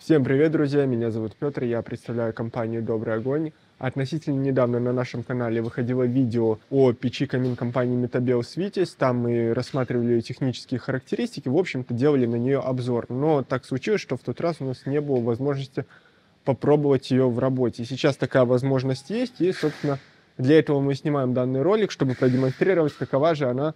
Всем привет, друзья! Меня зовут Петр, я представляю компанию «Добрый огонь». Относительно недавно на нашем канале выходило видео о печи камин компании Metabel Vitis. Там мы рассматривали ее технические характеристики, в общем-то делали на нее обзор. Но так случилось, что в тот раз у нас не было возможности попробовать ее в работе. Сейчас такая возможность есть, и, собственно, для этого мы снимаем данный ролик, чтобы продемонстрировать, какова же она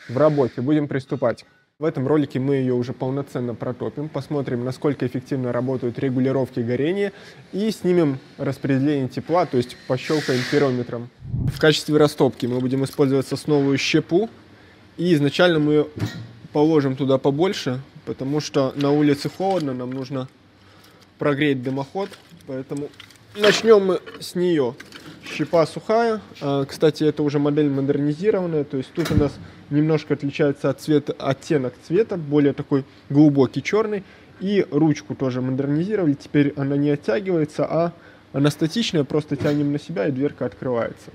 в работе. Будем приступать. В этом ролике мы ее уже полноценно протопим, посмотрим, насколько эффективно работают регулировки горения, и снимем распределение тепла, то есть пощелкаем пирометром. В качестве растопки мы будем использовать сосновую щепу, и изначально мы ее положим туда побольше, потому что на улице холодно, нам нужно прогреть дымоход, поэтому начнем мы с нее. Щепа сухая, кстати, это уже модель модернизированная, то есть тут у нас немножко отличается оттенок цвета, более такой глубокий черный, и ручку тоже модернизировали, теперь она не оттягивается, а она статичная, просто тянем на себя и дверка открывается.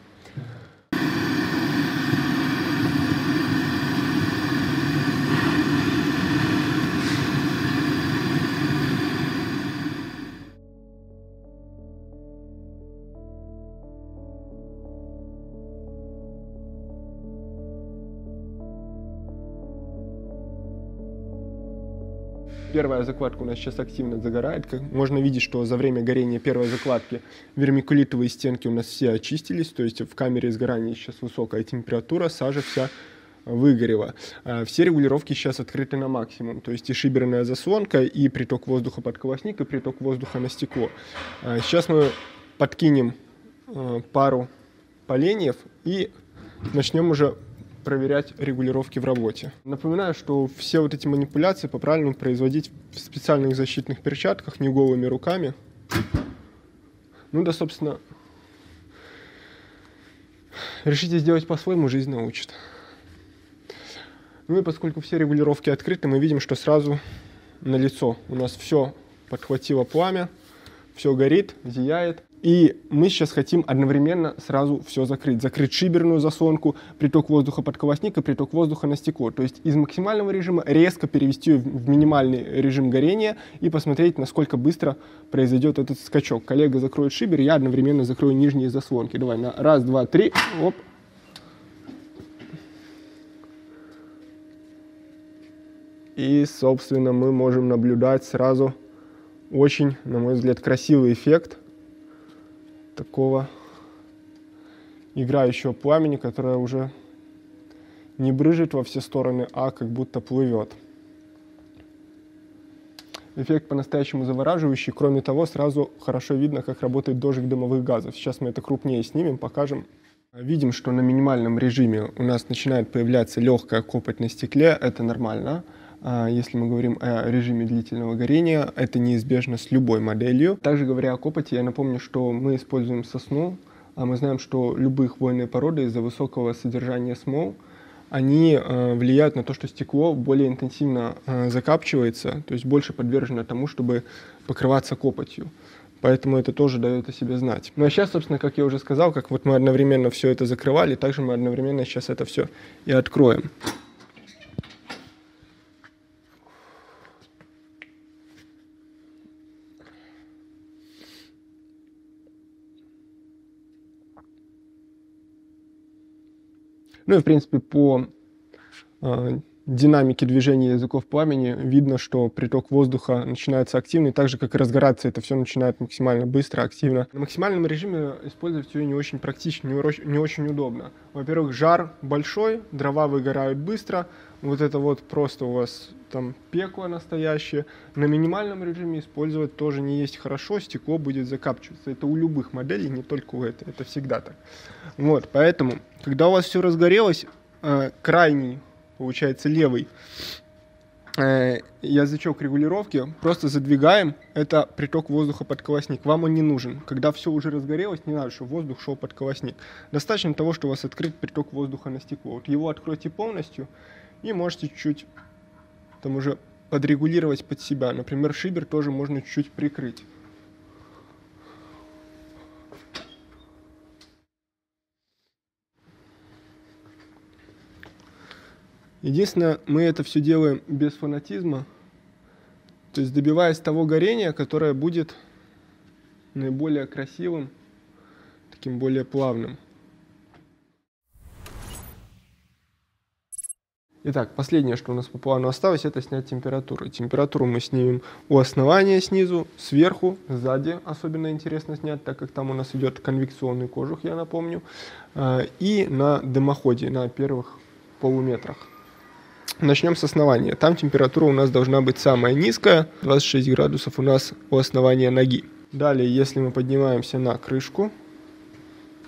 Первая закладка у нас сейчас активно загорает. Можно видеть, что за время горения первой закладки вермикулитовые стенки у нас все очистились, то есть в камере сгорания сейчас высокая температура, сажа вся выгорела. Все регулировки сейчас открыты на максимум, то есть и шиберная заслонка, и приток воздуха под колосник, и приток воздуха на стекло. Сейчас мы подкинем пару поленьев и начнем уже проверять регулировки в работе. Напоминаю, что все вот эти манипуляции по-правильному производить в специальных защитных перчатках, не голыми руками. Ну да, собственно, решите сделать по-своему, жизнь научит. Ну и поскольку все регулировки открыты, мы видим, что сразу на лицо у нас все подхватило пламя, все горит, зияет. И мы сейчас хотим одновременно сразу все закрыть. Закрыть шиберную заслонку, приток воздуха под колосник и приток воздуха на стекло. То есть из максимального режима резко перевести в минимальный режим горения и посмотреть, насколько быстро произойдет этот скачок. Коллега закроет шибер, я одновременно закрою нижние заслонки. Давай на раз, два, три. Оп. И, собственно, мы можем наблюдать сразу очень, на мой взгляд, красивый эффект такого играющего пламени, которое уже не брызжет во все стороны, а как будто плывет. Эффект по-настоящему завораживающий. Кроме того, сразу хорошо видно, как работает дождик дымовых газов. Сейчас мы это крупнее снимем, покажем. Видим, что на минимальном режиме у нас начинает появляться легкая копоть на стекле. Это нормально. Если мы говорим о режиме длительного горения, это неизбежно с любой моделью. Также говоря о копоти, я напомню, что мы используем сосну, а мы знаем, что любые хвойные породы из-за высокого содержания смол, они влияют на то, что стекло более интенсивно закапчивается, то есть больше подвержено тому, чтобы покрываться копотью. Поэтому это тоже дает о себе знать. Ну а сейчас, собственно, как я уже сказал, как вот мы одновременно все это закрывали, также мы одновременно сейчас это все и откроем. Ну и, в принципе, по динамике движения языков пламени видно, что приток воздуха начинается активный, так же, как и разгораться, это все начинает максимально быстро, активно. На максимальном режиме использовать ее не очень практично, не очень удобно. Во-первых, жар большой, дрова выгорают быстро, вот это вот просто у вас там пекло настоящее. На минимальном режиме использовать тоже не есть хорошо, стекло будет закапчиваться. Это у любых моделей, не только у этой, это всегда так. Вот, поэтому, когда у вас все разгорелось, крайний, получается левый язычок регулировки просто задвигаем, это приток воздуха под колосник. Вам он не нужен. Когда все уже разгорелось, не надо, чтобы воздух шел под колосник. Достаточно того, что у вас открыт приток воздуха на стекло. Вот его откройте полностью и можете чуть-чуть там уже подрегулировать под себя. Например, шибер тоже можно чуть-чуть прикрыть. Единственное, мы это все делаем без фанатизма. То есть добиваясь того горения, которое будет наиболее красивым, таким более плавным. Итак, последнее, что у нас по плану осталось, это снять температуру. Температуру мы снимем у основания снизу, сверху, сзади особенно интересно снять, так как там у нас идет конвекционный кожух, я напомню, и на дымоходе, на первых полуметрах. Начнем с основания. Там температура у нас должна быть самая низкая, 26 градусов у нас у основания ноги. Далее, если мы поднимаемся на крышку,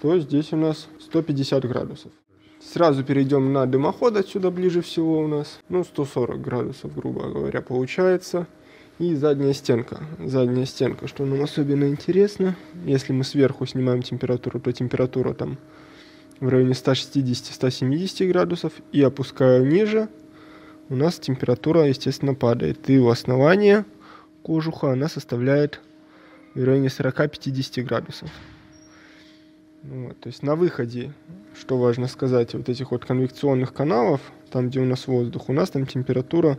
то здесь у нас 150 градусов. Сразу перейдем на дымоход, отсюда ближе всего у нас, 140 градусов, грубо говоря, получается. И задняя стенка. Задняя стенка, что нам особенно интересно. Если мы сверху снимаем температуру, то температура там в районе 160-170 градусов. И опускаю ниже, у нас температура, естественно, падает. И у основания кожуха она составляет в районе 40-50 градусов. Вот, то есть на выходе, что важно сказать, вот этих вот конвекционных каналов, там, где у нас воздух, у нас там температура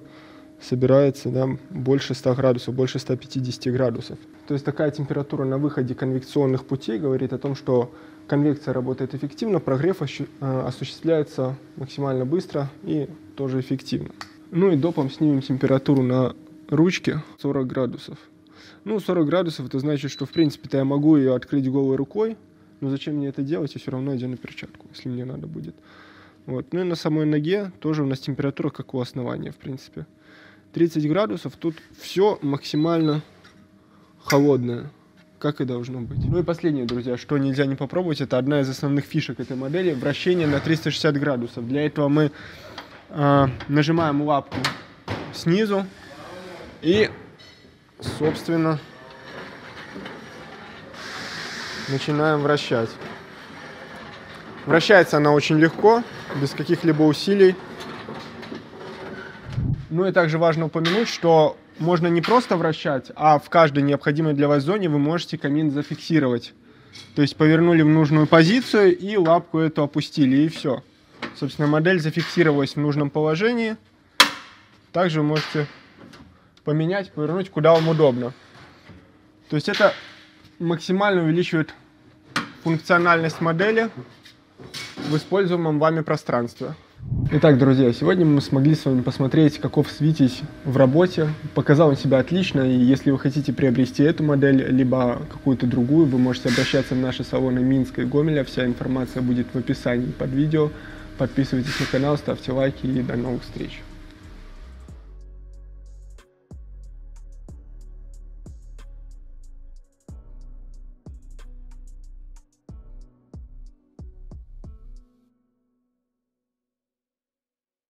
собирается, да, больше 100 градусов, больше 150 градусов. То есть такая температура на выходе конвекционных путей говорит о том, что конвекция работает эффективно, прогрев осуществляется максимально быстро и тоже эффективно. Ну и допом снимем температуру на ручке 40 градусов. 40 градусов это значит, что в принципе-то я могу ее открыть голой рукой, но зачем мне это делать, я все равно одену перчатку, если мне надо будет. Вот. Ну и на самой ноге тоже у нас температура, как у основания, в принципе. 30 градусов, тут все максимально холодное, как и должно быть. Ну и последнее, друзья, что нельзя не попробовать, это одна из основных фишек этой модели, вращение на 360 градусов. Для этого мы нажимаем лапку снизу и, собственно, начинаем вращать. Вращается она очень легко, без каких-либо усилий. Ну и также важно упомянуть, что можно не просто вращать, а в каждой необходимой для вас зоне вы можете камин зафиксировать. То есть повернули в нужную позицию и лапку эту опустили, и все. Собственно, модель зафиксировалась в нужном положении. Также вы можете поменять, повернуть, куда вам удобно. То есть это максимально увеличивает функциональность модели в используемом вами пространстве. Итак, друзья, сегодня мы смогли с вами посмотреть, каков Свитязь в работе. Показал он себя отлично, и если вы хотите приобрести эту модель, либо какую-то другую, вы можете обращаться в наши салоны Минска и Гомеля. Вся информация будет в описании под видео. Подписывайтесь на канал, ставьте лайки и до новых встреч.